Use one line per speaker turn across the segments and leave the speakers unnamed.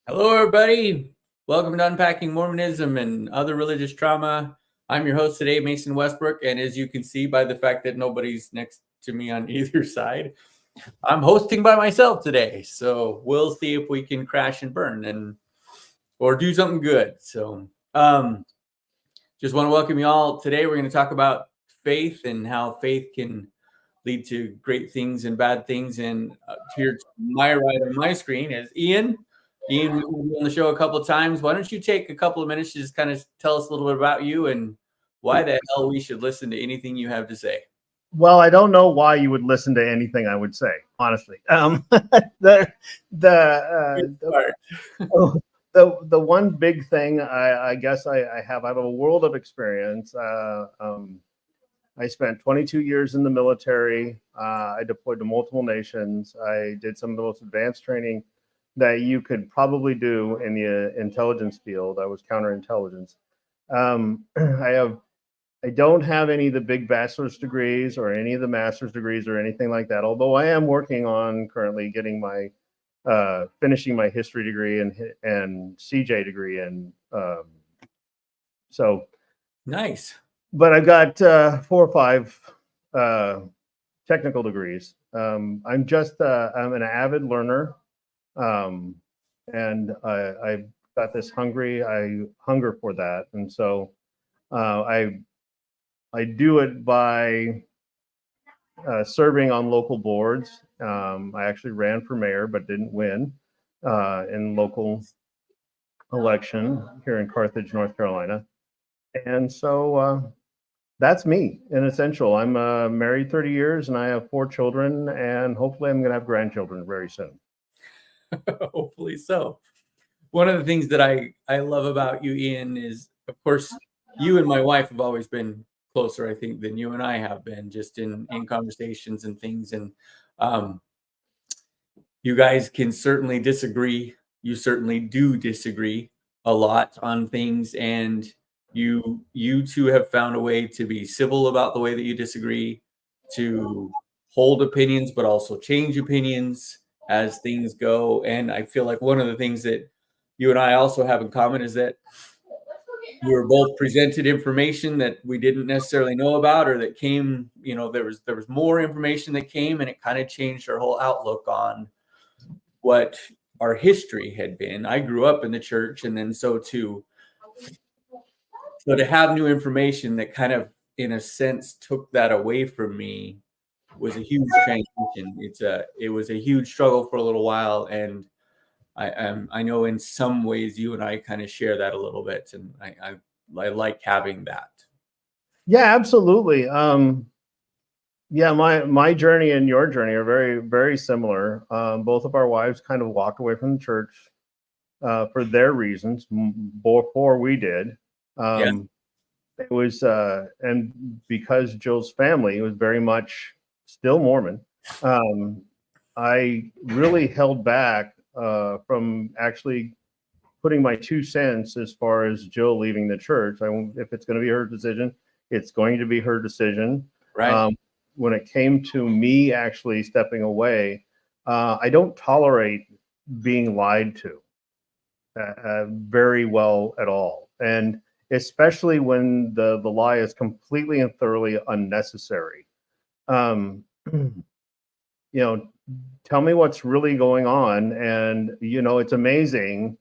Hello, everybody. Welcome to Unpacking Mormonism and Other Religious Trauma. I'm your host today, Mason Westbrook, and as you can see by the fact that nobody's next to me on either side, I'm hosting by myself today. So we'll see if we can crash and burn or do something good. So just want to welcome you all. Today we're going to talk about faith and how faith can lead to great things and bad things. And here to my right on my screen is Ian. Ian, we've been on the show a couple of times. Why don't you take a couple of minutes to just kind of tell us a little bit about you and why the hell we should listen to anything you have to say?
Well, I don't know why you would listen to anything I would say, honestly. The one big thing I guess I have a world of experience. I spent 22 years in the military. I deployed to multiple nations. I did some of the most advanced training that you could probably do in the intelligence field. I was counterintelligence. I don't have any of the big bachelor's degrees or any of the master's degrees or anything like that, although I am working on currently getting my finishing my history degree and CJ degree. And so
nice.
But I've got 4 or 5 technical degrees. I'm an avid learner. And I've got this hunger for that. And so I do it by serving on local boards. I actually ran for mayor, but didn't win in local election here in Carthage, North Carolina. And so that's me in essential. I'm married 30 years and I have 4 children, and hopefully I'm going to have grandchildren very soon.
Hopefully so. One of the things that I love about you, Ian, is, of course, you and my wife have always been closer, I think, than you and I have been, just in conversations and things. And you guys can certainly disagree. You certainly do disagree a lot on things, and you two have found a way to be civil about the way that you disagree, to hold opinions, but also change opinions as things go. And I feel like one of the things that you and I also have in common is that we were both presented information that we didn't necessarily know about, or that came, there was more information that came, and it kind of changed our whole outlook on what our history had been. I grew up in the church, and then so too. So to have new information that kind of, in a sense, took that away from me was a huge transition. It was a huge struggle for a little while, and I know in some ways you and I kind of share that a little bit, and I like having that.
Yeah, absolutely. Yeah, my journey and your journey are very, very similar. Both of our wives kind of walked away from the church for their reasons before we did. It was, and because Jill's family was very much still Mormon, I really held back from actually putting my 2 cents as far as Jill leaving the church. If it's going to be her decision, it's going to be her decision.
Right.
When it came to me actually stepping away, I don't tolerate being lied to very well at all. And especially when the lie is completely and thoroughly unnecessary. Tell me what's really going on, and it's amazing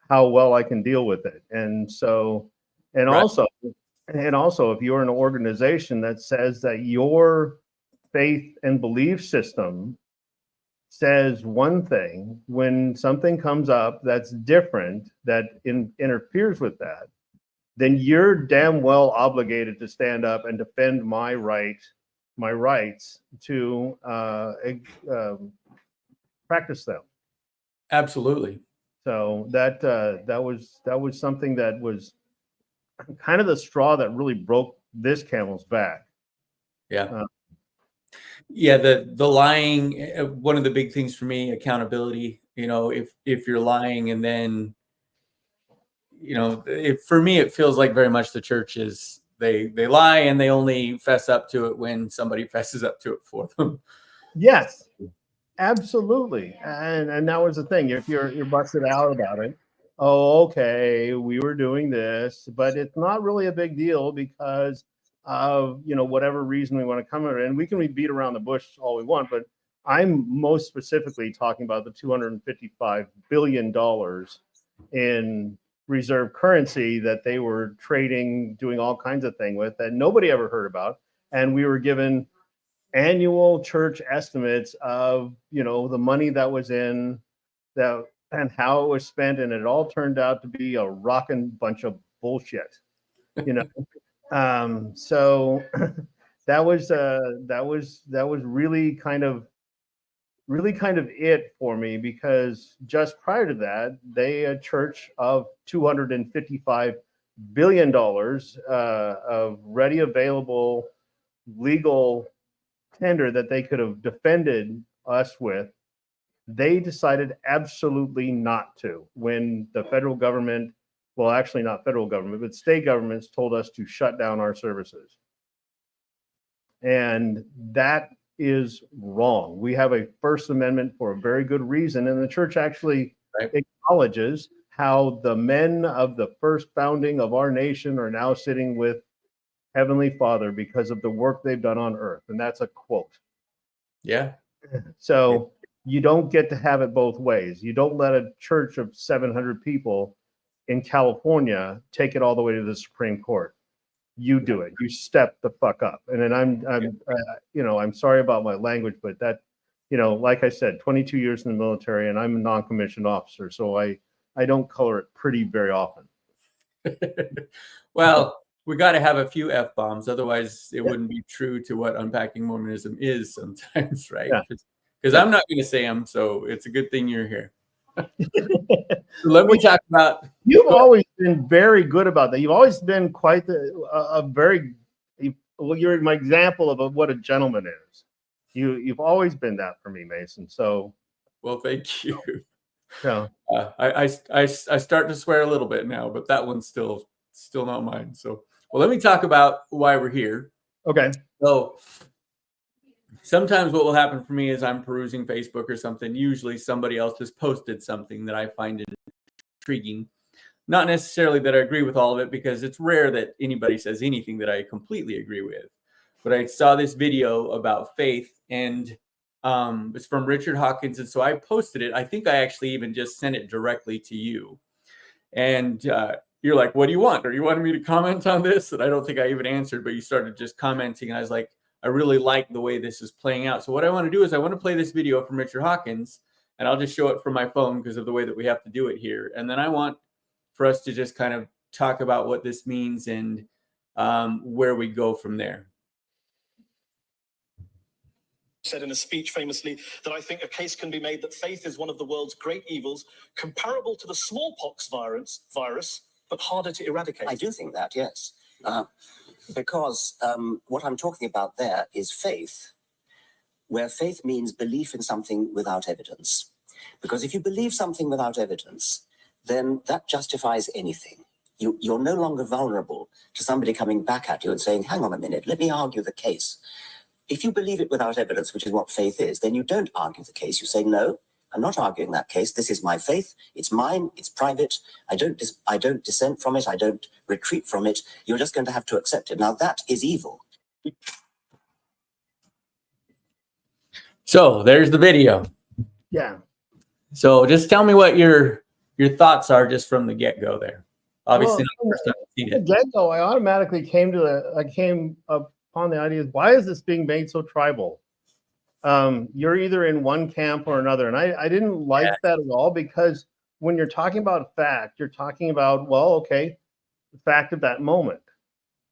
how well I can deal with it. And so, and right. also if you're an organization that says that your faith and belief system says one thing, when something comes up that's different, that interferes with that, then you're damn well obligated to stand up and defend my rights to practice them.
Absolutely.
So that was something that was kind of the straw that really broke this camel's back.
Yeah. The lying, one of the big things for me, accountability. If you're lying, and then for me, it feels like very much the church is they lie, and they only fess up to it when somebody fesses up to it for them.
Yes. Absolutely. And that was the thing. If you're busted out about it, oh, okay, we were doing this, but it's not really a big deal because of, you know, whatever reason we want to come at it. And we can beat around the bush all we want, but I'm most specifically talking about the $255 billion in reserve currency that they were trading, doing all kinds of things with that nobody ever heard about. And we were given annual church estimates of, you know, the money that was in that and how it was spent, and it all turned out to be a rocking bunch of bullshit, you know. So that was really kind of it for me, because just prior to that, a church of $255 billion of ready available legal tender that they could have defended us with, they decided absolutely not to, when the federal government, well, actually not federal government, but state governments told us to shut down our services. And that is wrong. We have a First Amendment for a very good reason, and the church actually acknowledges how the men of the first founding of our nation are now sitting with Heavenly Father because of the work they've done on earth. And that's a quote.
Yeah.
So you don't get to have it both ways. You don't let a church of 700 people in California take it all the way to the Supreme Court. You do it. You step the fuck up. And then I'm sorry about my language, but that, you know, like I said, 22 years in the military, and I'm a non-commissioned officer, so I don't color it pretty very often.
Well, we got to have a few F-bombs, otherwise it wouldn't be true to what Unpacking Mormonism is sometimes, right? Because I'm not going to say them, so it's a good thing you're here. So let me talk about.
You've always been very good about that. You've always been quite you're my example of what a gentleman is. You've always been that for me, Mason. So,
well, thank you.
Yeah.
I start to swear a little bit now, but that one's still not mine. So, well, let me talk about why we're here.
Okay.
So, sometimes what will happen for me is I'm perusing Facebook or something. Usually somebody else has posted something that I find intriguing. Not necessarily that I agree with all of it, because it's rare that anybody says anything that I completely agree with. But I saw this video about faith, and it's from Richard Hawkins. And so I posted it. I think I actually even just sent it directly to you. And you're like, what do you want? Or you wanted me to comment on this? And I don't think I even answered, but you started just commenting. And I was like, I really like the way this is playing out. So what I want to do is I want to play this video from Richard Hawkins, and I'll just show it from my phone because of the way that we have to do it here. And then I want for us to just kind of talk about what this means and where we go from there.
Said in a speech famously that I think a case can be made that faith is one of the world's great evils, comparable to the smallpox virus, but harder to eradicate.
I do think that, yes. Because what I'm talking about there is faith, where faith means belief in something without evidence. Because if you believe something without evidence, then that justifies anything. You're no longer vulnerable to somebody coming back at you and saying, hang on a minute, let me argue the case. If you believe it without evidence, which is what faith is, then you don't argue the case. You say, no, I'm not arguing that case. This is my faith. It's mine. It's private. I don't dissent from it. I don't retreat from it. You're just going to have to accept it. Now, that is evil.
So there's the video.
Yeah.
So just tell me what your thoughts are just from the get-go there. Obviously,
well,
not the first time I've seen it.
The get-go, I automatically came upon the idea of, why is this being made so tribal? You're either in one camp or another. And I didn't like that at all, because when you're talking about fact, you're talking about, well, okay, the fact of that moment.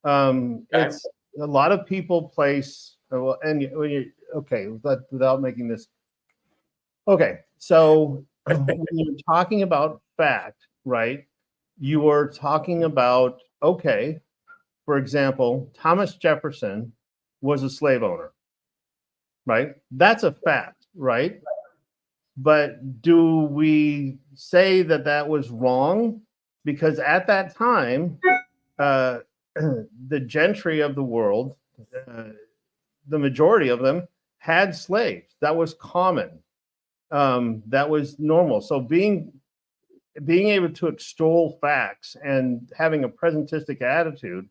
It's a lot of people place, well, and when you, okay, without making this. Okay, so when you're talking about fact, right, you are talking about, okay, for example, Thomas Jefferson was a slave owner, right? That's a fact, right? But do we say that that was wrong? Because at that time, the gentry of the world, the majority of them had slaves. That was common. that was normal. So being able to extol facts and having a presentistic attitude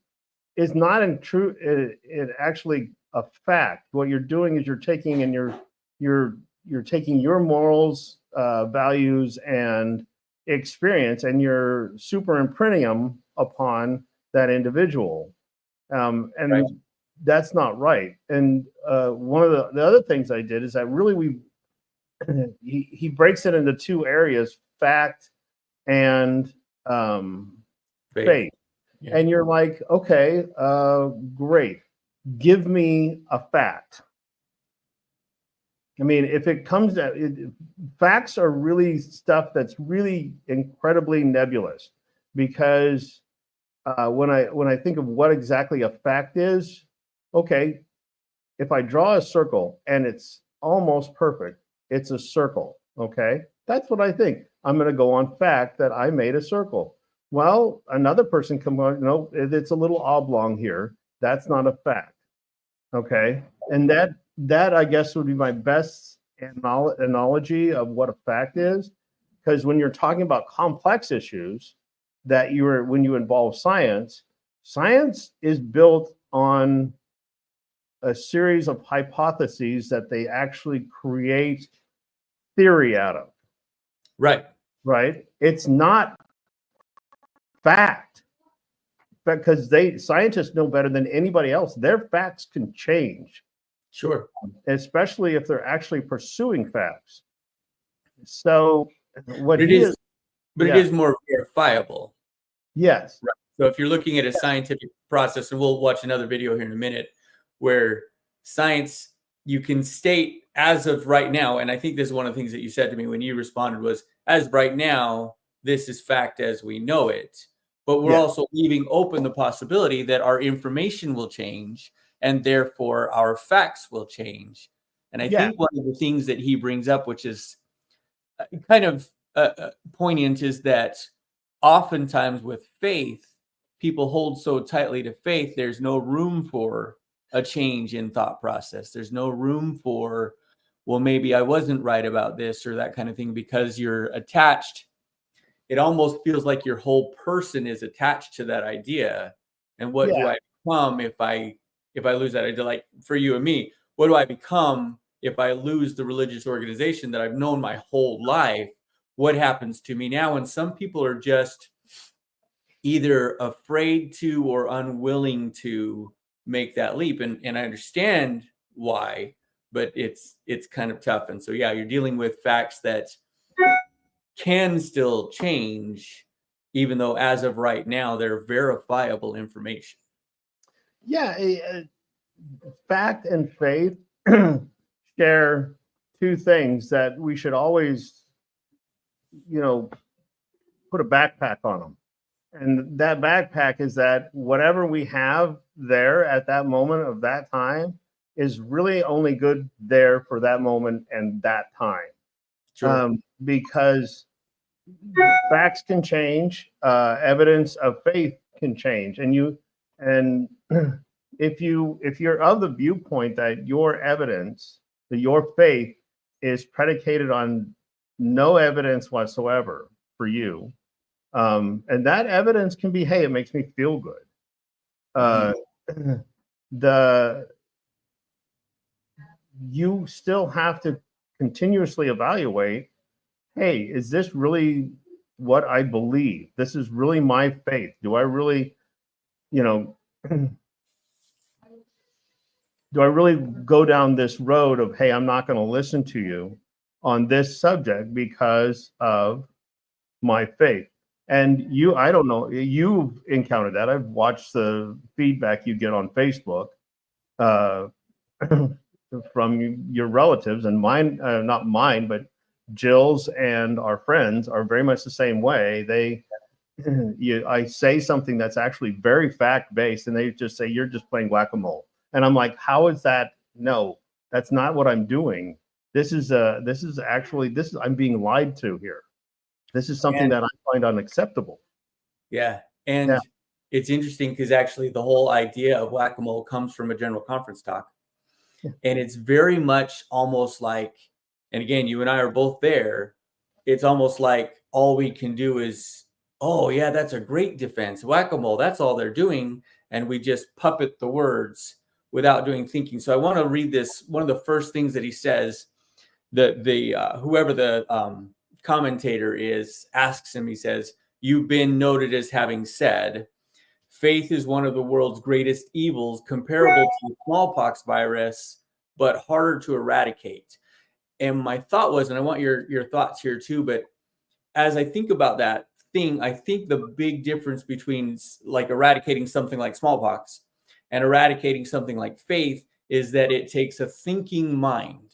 is not in true it actually a fact. What you're doing is you're taking and you're taking your morals, values, and experience, and you're superimprinting them upon that individual, and
Right.
that's not right. And one of the other things I did is that really he breaks it into two areas: fact and faith.
Yeah.
And you're like, okay, great. Give me a fact. I mean, if it comes to facts are really stuff that's really incredibly nebulous, because when I think of what exactly a fact is, okay, if I draw a circle and it's almost perfect, it's a circle. Okay, that's what I think. I'm going to go on fact that I made a circle. Well, another person come on, no, it's a little oblong here. That's not a fact. Okay, and that I guess would be my best analogy of what a fact is, because when you're talking about complex issues, when you involve science, science is built on a series of hypotheses that they actually create theory out of.
Right.
Right? It's not fact, because scientists know better than anybody else. Their facts can change.
Sure.
Especially if they're actually pursuing facts. So what
But it is more verifiable.
Yes.
Right. So if you're looking at a scientific process, and we'll watch another video here in a minute, where science, you can state as of right now, and I think this is one of the things that you said to me when you responded was, as of right now, this is fact as we know it. But we're also leaving open the possibility that our information will change, and therefore our facts will change. And I think one of the things that he brings up, which is kind of poignant, is that oftentimes with faith, people hold so tightly to faith, there's no room for a change in thought process. There's no room for, well, maybe I wasn't right about this or that kind of thing, because you're attached. It almost feels like your whole person is attached to that idea. And what do I become if I lose that idea? Like for you and me, what do I become if I lose the religious organization that I've known my whole life? What happens to me now? And some people are just either afraid to or unwilling to make that leap. And I understand why, but it's kind of tough. And so, yeah, you're dealing with facts that can still change, even though as of right now, they're verifiable information.
Yeah. Fact and faith share two things that we should always, put a backpack on them. And that backpack is that whatever we have there at that moment of that time is really only good there for that moment and that time.
Sure.
Because facts can change, evidence of faith can change, and if you're of the viewpoint that your evidence, that your faith is predicated on no evidence whatsoever for you, and that evidence can be, hey, it makes me feel good. You still have to continuously evaluate, hey, is this really what I believe? This is really my faith. Do I really, do I really go down this road of, hey, I'm not going to listen to you on this subject because of my faith? And I don't know, you've encountered that. I've watched the feedback you get on Facebook from your relatives, and mine, not mine, but Jill's and our friends are very much the same way. I say something that's actually very fact-based, and they just say, you're just playing whack-a-mole. And I'm like, how is that? No, that's not what I'm doing. I'm being lied to here. This is something that I find unacceptable.
Yeah. And it's interesting because actually the whole idea of whack-a-mole comes from a general conference talk. And it's very much almost like And again, you and I are both there. It's almost like all we can do is, oh yeah, that's a great defense. Whack-a-mole, that's all they're doing. And we just puppet the words without doing thinking. So I want to read this. One of the first things that he says, whoever the commentator is asks him, he says, "You've been noted as having said, faith is one of the world's greatest evils, comparable to the smallpox virus, but harder to eradicate." And my thought was, and I want your thoughts here too, but as I think about that thing, I think the big difference between like eradicating something like smallpox and eradicating something like faith is that it takes a thinking mind.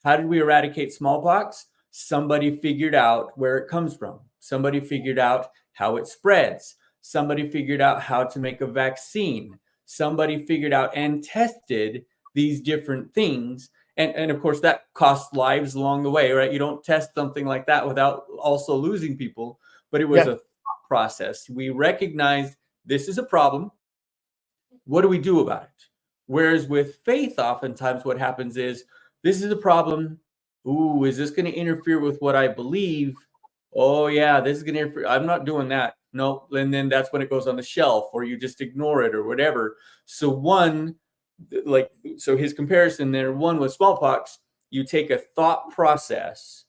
How did we eradicate smallpox? Somebody figured out where it comes from. Somebody figured out how it spreads. Somebody figured out how to make a vaccine. Somebody figured out and tested these different things. And of course, that costs lives along the way, right? You don't test something like that without also losing people. But it was a thought process. We recognized this is a problem. What do we do about it? Whereas with faith, oftentimes what happens is, this is a problem. Ooh, is this going to interfere with what I believe? Oh, yeah, this is going to interfere. I'm not doing that. No. And then that's when it goes on the shelf, or you just ignore it or whatever. So so his comparison there, one with smallpox, you take a thought process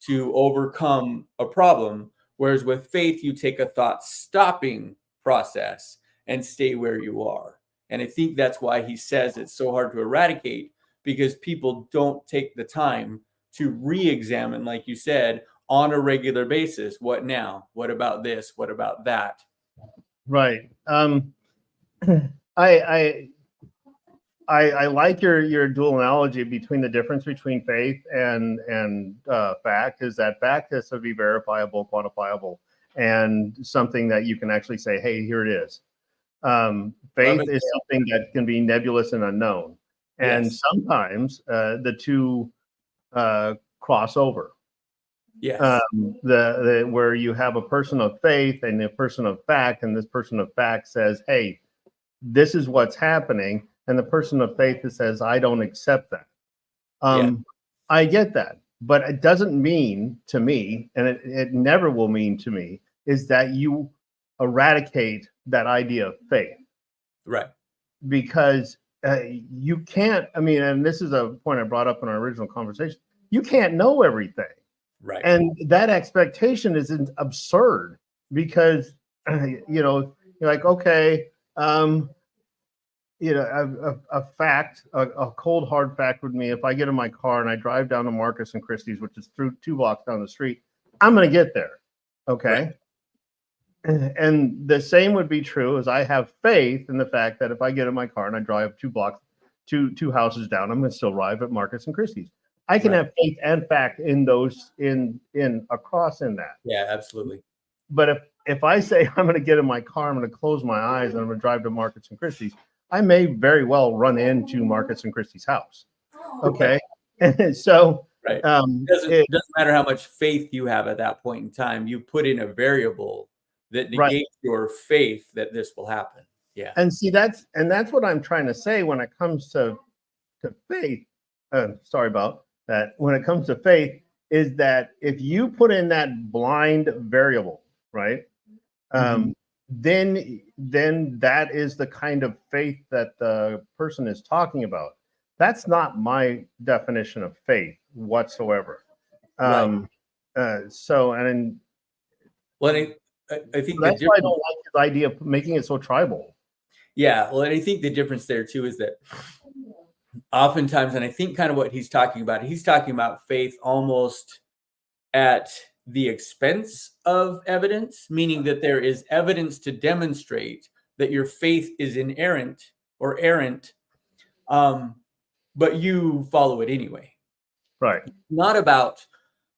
to overcome a problem. Whereas with faith, you take a thought stopping process and stay where you are. And I think that's why he says it's so hard to eradicate, because people don't take the time to re-examine, like you said, on a regular basis. What now? What about this? What about that?
Right. I like your dual analogy between the difference between faith and fact, is that fact has to be verifiable, quantifiable, and something that you can actually say, hey, here it is. Faith is something that can be nebulous and unknown. And sometimes the two cross over.
Yes.
Where you have a person of faith and a person of fact, and this person of fact says, hey, this is what's happening. And the person of faith that says, I don't accept that. I get that. But it doesn't mean to me, and it never will mean to me, is that you eradicate that idea of faith.
Right.
Because you can't, and this is a point I brought up in our original conversation, you can't know everything.
Right.
And that expectation is absurd, because, you're like, okay, a fact, a cold, hard fact with me, if I get in my car and I drive down to Marcus and Christie's, which is through 2 blocks down the street, I'm going to get there. Okay. Right. And the same would be true as I have faith in the fact that if I get in my car and I drive 2 blocks, two houses down, I'm going to still arrive at Marcus and Christie's. I can have faith and fact in those, in across in that.
Yeah, absolutely.
But if I say I'm going to get in my car, I'm going to close my eyes and I'm going to drive to Marcus and Christie's, I may very well run into Marcus and Christie's house. Okay. And so
it doesn't matter how much faith you have at that point in time. You put in a variable that negates your faith that this will happen. Yeah.
And see, that's what I'm trying to say when it comes to faith. Sorry about that. When it comes to faith, is that if you put in that blind variable, right? Then that is the kind of faith that the person is talking about. That's not my definition of faith whatsoever. I think that's why I don't like his idea of making it so tribal.
Yeah, well, and I think the difference there too is that oftentimes, and I think kind of what he's talking about faith almost at the expense of evidence, meaning that there is evidence to demonstrate that your faith is inerrant or errant, but you follow it anyway.
Right.
Not about,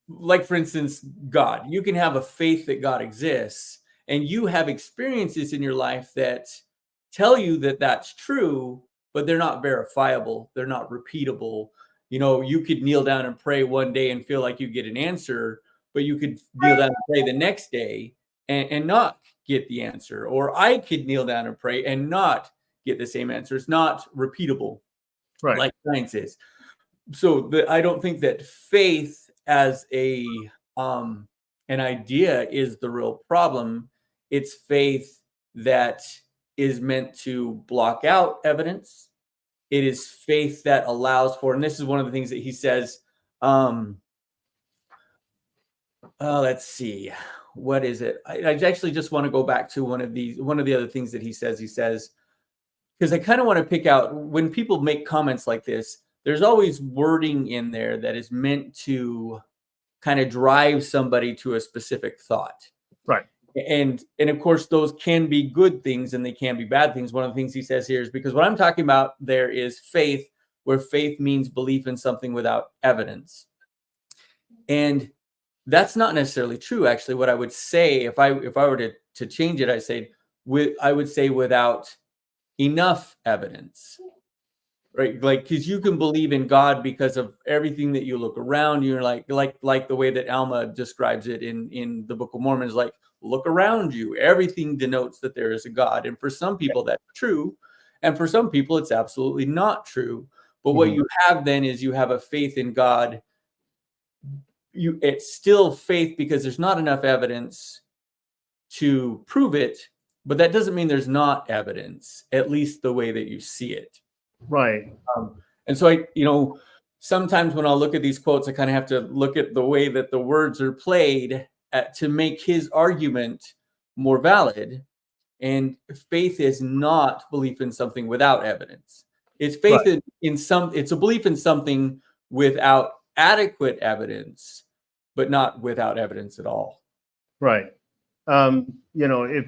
like, for instance, God. You can have a faith that God exists, and you have experiences in your life that tell you that that's true, but they're not verifiable. They're not repeatable. You could kneel down and pray one day and feel like you get an answer, but you could kneel down and pray the next day and not get the answer. Or I could kneel down and pray and not get the same answer. It's not repeatable, like science is. I don't think that faith as an idea is the real problem. It's faith that is meant to block out evidence. It is faith that allows for, and this is one of the things that he says. Let's see, what is it? I actually just want to go back to one of the other things that he says. He says, because I kind of want to pick out when people make comments like this, there's always wording in there that is meant to kind of drive somebody to a specific thought.
Right.
And of course, those can be good things and they can be bad things. One of the things he says here is because what I'm talking about there is faith, where faith means belief in something without evidence. And that's not necessarily true. Actually, what I would say if I were to change it, I would say without enough evidence, right? Like, because you can believe in God because of everything that you look around you, like the way that Alma describes it in the Book of Mormon is like, look around you. Everything denotes that there is a God. And for some people that's true. And for some people it's absolutely not true. But what you have then is you have a faith in God. It's still faith because there's not enough evidence to prove it, but that doesn't mean there's not evidence, at least the way that you see it.
Right.
And so sometimes when I'll look at these quotes, I kind of have to look at the way that the words are played to make his argument more valid. And faith is not belief in something without evidence. It's faith it's a belief in something without adequate evidence, but not without evidence at all.
Right. If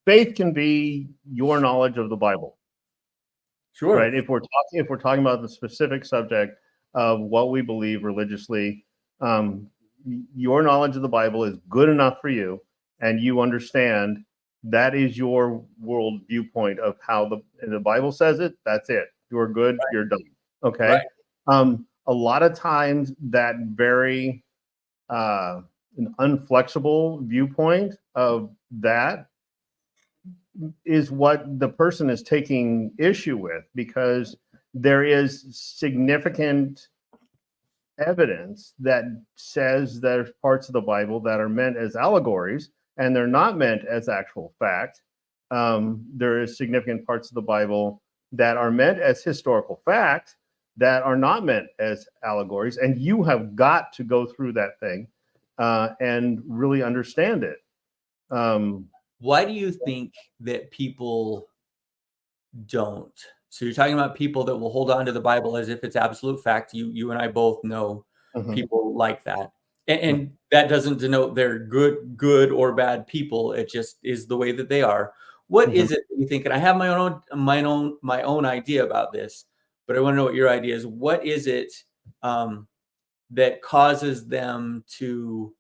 faith can be your knowledge of the Bible.
Sure.
Right. If we're talking about the specific subject of what we believe religiously, your knowledge of the Bible is good enough for you, and you understand that is your world viewpoint of how the Bible says it. That's it. You're good. Right. You're done. Okay. Right. A lot of times that very an unflexible viewpoint of that is what the person is taking issue with, because there is significant evidence that says there's parts of the Bible that are meant as allegories and they're not meant as actual fact. There is significant parts of the Bible that are meant as historical fact that are not meant as allegories, and you have got to go through that thing and really understand it.
Why do you think that people don't? So you're talking about people that will hold on to the Bible as if it's absolute fact. You and I both know people like that. And that doesn't denote they're good or bad people. It just is the way that they are. What is it that you think? And I have my own idea about this, but I want to know what your idea is. What is it that causes them to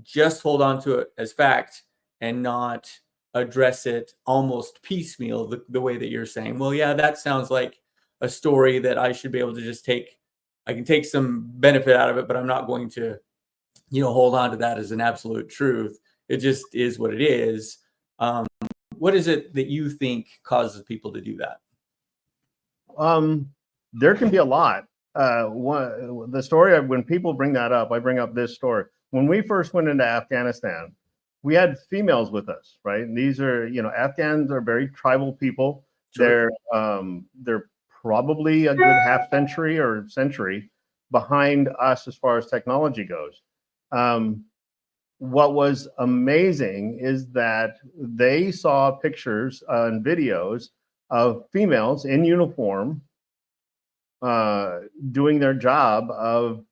just hold on to it as fact and not address it almost piecemeal, the way that you're saying? Well, yeah, that sounds like a story that I should be able to just I can take some benefit out of it, but I'm not going to, hold on to that as an absolute truth. It just is what it is. What is it that you think causes people to do that?
There can be a lot. The story, when people bring that up, I bring up this story. When we first went into Afghanistan, we had females with us, right? And these are, Afghans are very tribal people. Sure. They're probably a good half century or century behind us as far as technology goes. What was amazing is that they saw pictures and videos of females in uniform doing their job of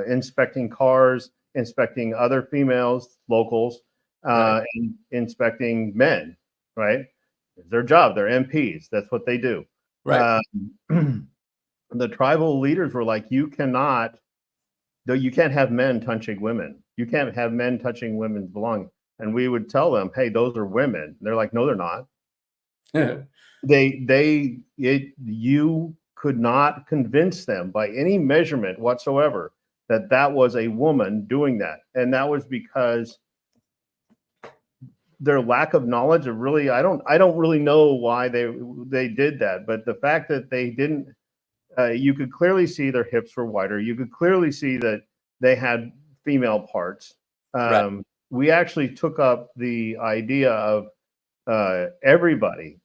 inspecting cars, inspecting other females, locals, and inspecting men, right? It's their job. They're MPs. That's what they do. Right. The tribal leaders were like, you can't have men touching women. You can't have men touching women's belongings. And we would tell them, hey, those are women. And they're like, no, they're not. You could not convince them by any measurement whatsoever that was a woman doing that. And that was because their lack of knowledge of really, I don't really know why they did that, but the fact that they didn't you could clearly see their hips were wider. You could clearly see that they had female parts.
Right.
We actually took up the idea of everybody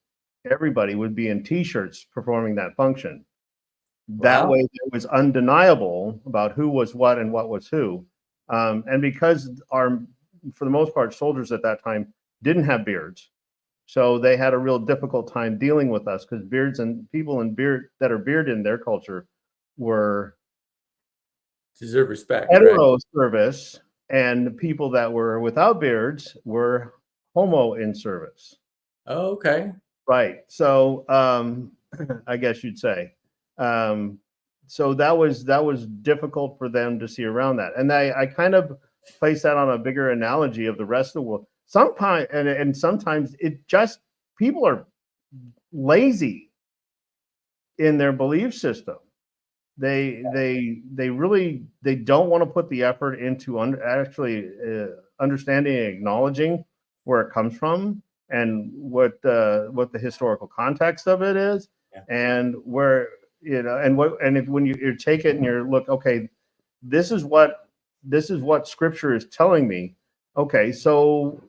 would be in t-shirts performing that function. That
Wow.
way it was undeniable about who was what and what was who. And because for the most part, soldiers at that time didn't have beards. So they had a real difficult time dealing with us because beards and people in beard that are bearded in their culture were
Deserve respect, right?
hetero service, and people that were without beards were homo in service.
Oh, okay.
Right. So I guess you'd say. So that was difficult for them to see around that. And I kind of place that on a bigger analogy of the rest of the world. Sometimes and sometimes it just people are lazy in their belief system. They really don't want to put the effort into actually understanding and acknowledging where it comes from and what the historical context of it is,
Yeah.
and where when you take it and you look, okay, this is what Scripture is telling me. Okay, so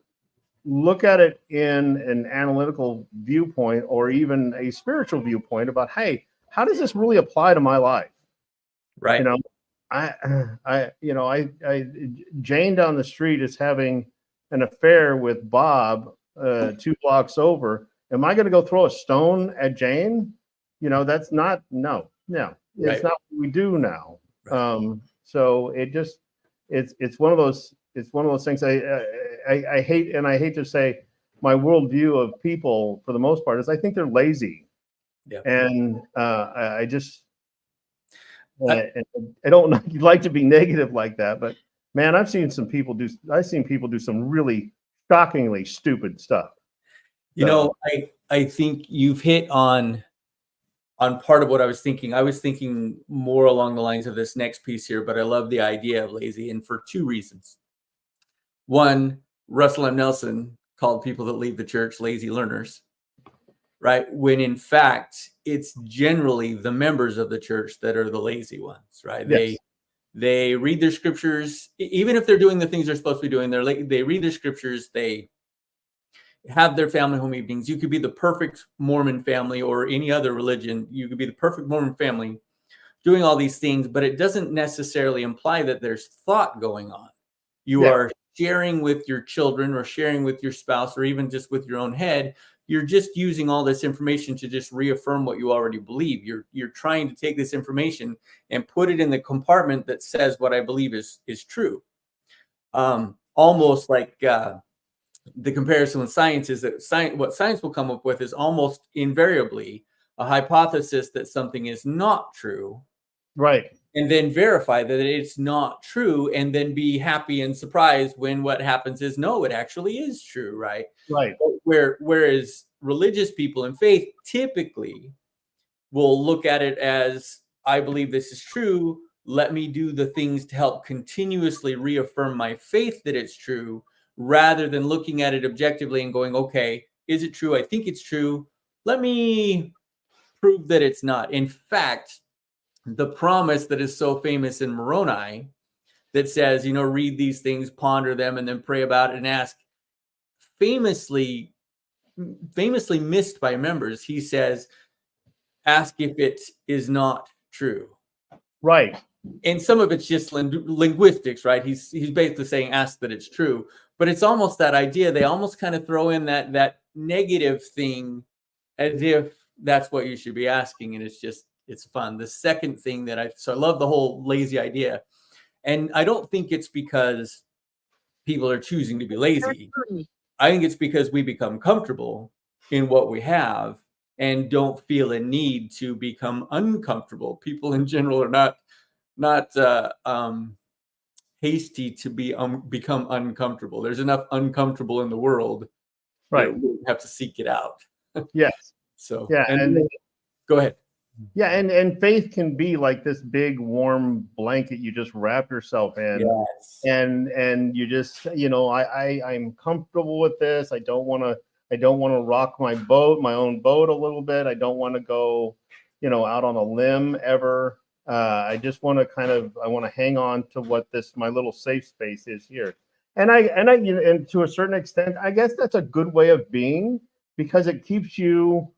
look at it in an analytical viewpoint or even a spiritual viewpoint about, hey, how does this really apply to my life?
Right.
You know, Jane down the street is having an affair with Bob 2 blocks over. Am I going to go throw a stone at Jane? That's not, no,
Right.
it's not what we do now.
Right.
So it's one of those things I hate, and I hate to say my worldview of people for the most part is I think they're lazy.
Yeah.
And I just I don't like to be negative like that, but man, I've seen people do some really shockingly stupid stuff.
I think you've hit on part of what I was thinking. I was thinking more along the lines of this next piece here, but I love the idea of lazy, and for 2 reasons. One, Russell M. Nelson called people that leave the church lazy learners, right? When in fact, it's generally the members of the church that are the lazy ones, right?
Yes.
They read their scriptures, even if they're doing the things they're supposed to be doing. They read their scriptures, they have their family home evenings. You could be the perfect Mormon family or any other religion. You could be the perfect Mormon family doing all these things, but it doesn't necessarily imply that there's thought going on. You are sharing with your children or sharing with your spouse or even just with your own head. You're just using all this information to just reaffirm what you already believe. You're trying to take this information and put it in the compartment that says what I believe is true. Almost like the comparison with science is that what science will come up with is almost invariably a hypothesis that something is not true.
Right.
And then verify that it's not true, and then be happy and surprised when what happens is, no, it actually is true, right?
Right.
Whereas religious people in faith typically will look at it as, I believe this is true. Let me do the things to help continuously reaffirm my faith that it's true, rather than looking at it objectively and going, okay, is it true? I think it's true. Let me prove that it's not. In fact, the promise that is so famous in Moroni that says, read these things, ponder them, and then pray about it and ask, famously missed by members. He says, ask if it is not true.
Right.
And some of it's just linguistics, right? He's basically saying, ask that it's true. But it's almost that idea. They almost kind of throw in that negative thing as if that's what you should be asking. And it's fun. The second thing so I love the whole lazy idea. And I don't think it's because people are choosing to be lazy. I think it's because we become comfortable in what we have and don't feel a need to become uncomfortable. People in general are not hasty to become uncomfortable. There's enough uncomfortable in the world.
Right.
We have to seek it out.
Yes.
So
yeah, and
go ahead.
Yeah, and faith can be like this big warm blanket you just wrap yourself in.
Yes.
And you just, I'm comfortable with this. I don't want to rock my own boat a little bit. I don't want to go out on a limb ever. I just want to I want to hang on to what my little safe space is here. And and to a certain extent, I guess that's a good way of being, because it keeps you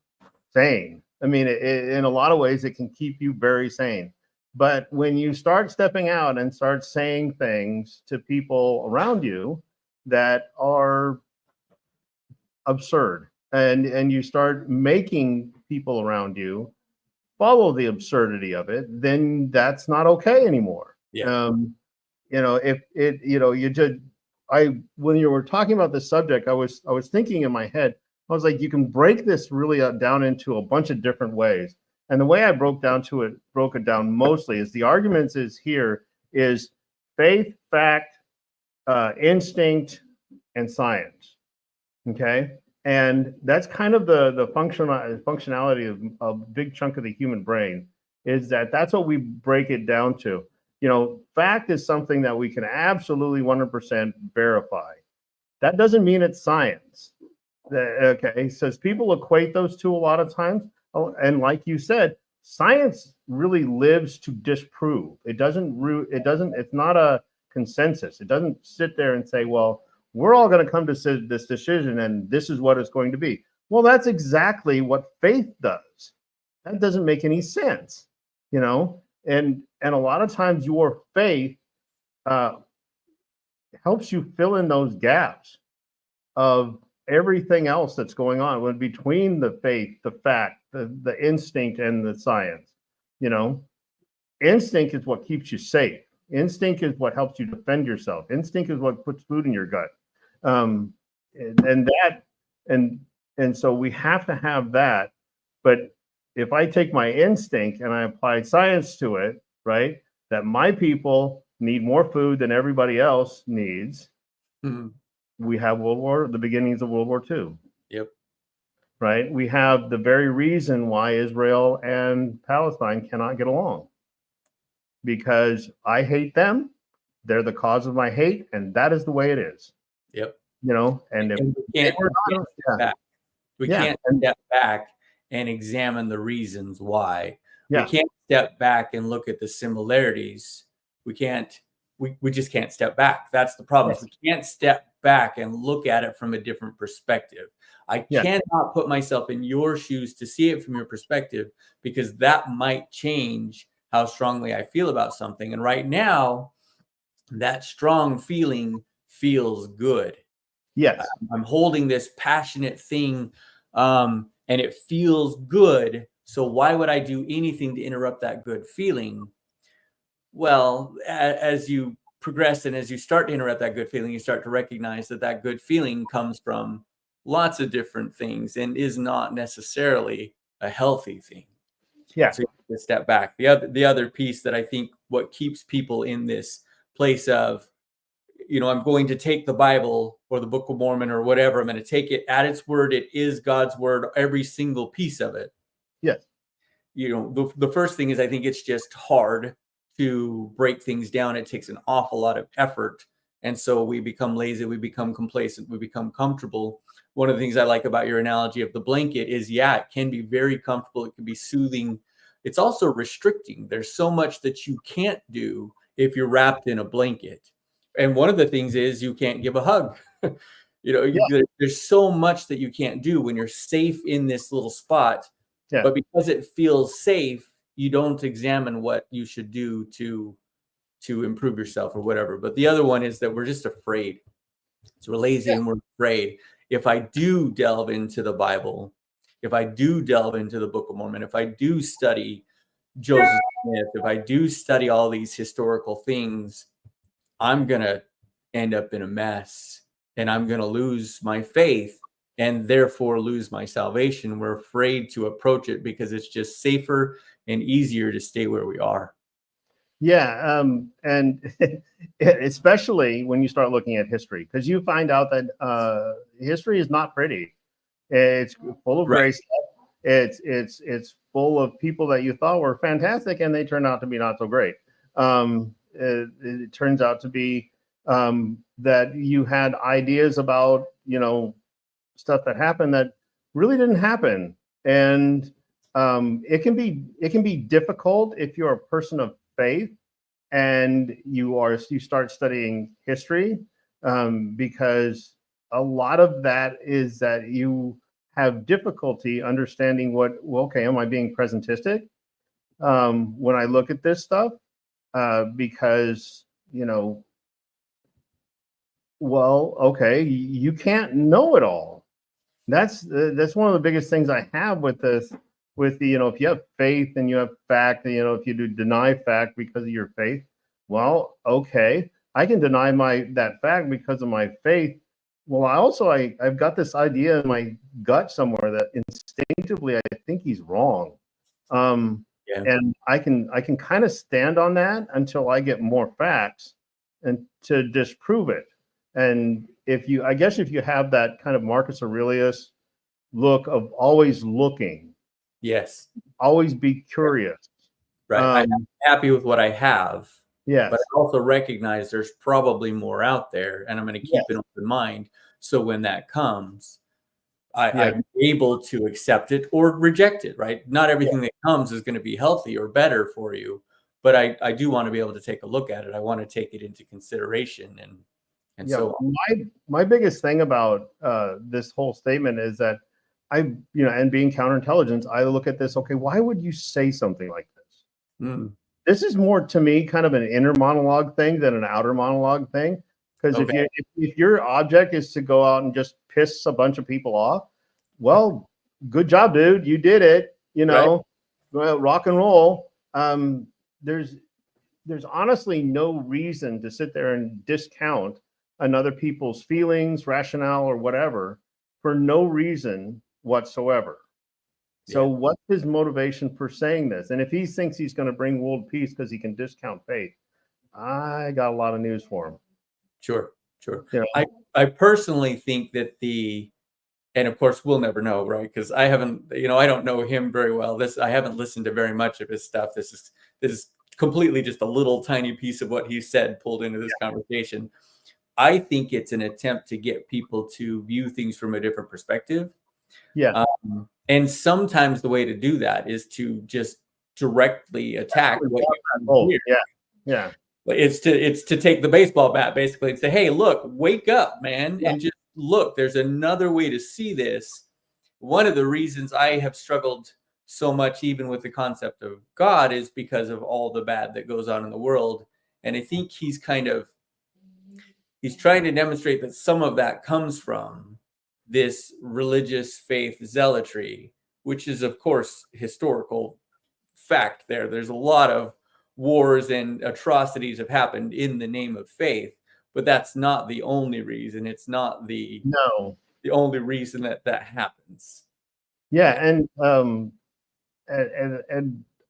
sane. I mean, in a lot of ways, it can keep you very sane. But when you start stepping out and start saying things to people around you that are absurd, and you start making people around you follow the absurdity of it, then that's not okay anymore.
Yeah.
If it, you just, when you were talking about this subject, I was thinking in my head, I was like, you can break this really down into a bunch of different ways. And the way I broke it down mostly is the arguments is faith, fact, instinct, and science. Okay. And that's kind of the functionality of a big chunk of the human brain, is that's what we break it down to. Fact is something that we can absolutely 100% verify. That doesn't mean it's science. Okay, so people equate those two a lot of times. Oh, and like you said, science really lives to disprove. It's not a consensus. It doesn't sit there and say, well, we're all going to come to this decision and this is what it's going to be. Well, that's exactly what faith does. That doesn't make any sense, and a lot of times your faith helps you fill in those gaps of everything else that's going on between the faith, the fact, the instinct, and the science. Instinct is what keeps you safe. Instinct is what helps you defend yourself. Instinct is what puts food in your gut. And so we have to have that. But if I take my instinct and I apply science to it, right, that my people need more food than everybody else needs, we have the beginnings of World War II.
Yep.
Right? We have the very reason why Israel and Palestine cannot get along. Because I hate them, they're the cause of my hate, and that is the way it is.
Yep.
And if
we can't step back and examine the reasons why.
Yeah.
We can't step back and look at the similarities. We just can't step back. That's the problem.
Yes.
We can't step back and look at it from a different perspective. I cannot put myself in your shoes to see it from your perspective, because that might change how strongly I feel about something. And right now, that strong feeling feels good.
Yes.
I'm holding this passionate thing, and it feels good. So why would I do anything to interrupt that good feeling? Well, as you progress and as you start to interrupt that good feeling, you start to recognize that good feeling comes from lots of different things and is not necessarily a healthy thing.
Yeah.
So you have to step back. The other piece that I think what keeps people in this place of, I'm going to take the Bible or the Book of Mormon or whatever, I'm going to take it at its word. It is God's word, every single piece of it.
Yes.
The first thing is, I think it's just hard to break things down. It takes an awful lot of effort. And so we become lazy, we become complacent, we become comfortable. One of the things I like about your analogy of the blanket is, it can be very comfortable. It can be soothing. It's also restricting. There's so much that you can't do if you're wrapped in a blanket. And one of the things is you can't give a hug. There's so much that you can't do when you're safe in this little spot. Yeah. But because it feels safe, you don't examine what you should do to improve yourself or whatever. But the other one is that we're just afraid. So we're lazy and we're afraid. If I do delve into the Bible, if I do delve into the Book of Mormon, if I do study Joseph Smith, if I do study all these historical things, I'm going to end up in a mess, and I'm going to lose my faith and therefore lose my salvation. We're afraid to approach it because it's just safer and easier to stay where we are.
Yeah. And especially when you start looking at history, because you find out that history is not pretty. It's full of gray stuff. It's full of people that you thought were fantastic and they turn out to be not so great. It turns out to be that you had ideas about, stuff that happened that really didn't happen. And it can be difficult if you're a person of faith and you start studying history, because a lot of that is that you have difficulty understanding okay, am I being presentistic when I look at this stuff? Because, well, okay, you can't know it all. That's one of the biggest things I have with this, with the, if you have faith and you have fact, if you do deny fact because of your faith, well, okay, I can deny that fact because of my faith. Well, I've got this idea in my gut somewhere that instinctively I think he's wrong.
Yeah.
And I can kind of stand on that until I get more facts and to disprove it. And if you have that kind of Marcus Aurelius look of always looking,
Yes.
always be curious.
Right. I'm happy with what I have.
Yes.
But I also recognize there's probably more out there, and I'm going to keep an open mind. So when that comes, I'm able to accept it or reject it, right? Not everything that comes is going to be healthy or better for you, but I do want to be able to take a look at it. I want to take it into consideration and so on.
My biggest thing about this whole statement is that and being counterintelligence, I look at this, okay, why would you say something like this? This is more to me kind of an inner monologue thing than an outer monologue thing. Because if your object is to go out and just piss a bunch of people off, well, good job, dude. You did it. Well, rock and roll. There's honestly no reason to sit there and discount another people's feelings, rationale, or whatever for no reason whatsoever. So what's his motivation for saying this? And if he thinks he's going to bring world peace because he can discount faith, I got a lot of news for him.
Sure. I personally think that and of course we'll never know, right? Because I haven't, I don't know him very well. I haven't listened to very much of his stuff. This is completely just a little tiny piece of what he said pulled into this conversation. I think it's an attempt to get people to view things from a different perspective.
Yeah.
And sometimes the way to do that is to just directly attack what you hear.
Yeah.
It's to take the baseball bat basically and say, hey, look, wake up, man, and just look. There's another way to see this. One of the reasons I have struggled so much, even with the concept of God, is because of all the bad that goes on in the world. And I think he's trying to demonstrate that some of that comes from this religious faith zealotry, which is, of course, historical fact there. There's a lot of wars and atrocities have happened in the name of faith, but that's not the only reason. It's not the only reason that happens.
Yeah, and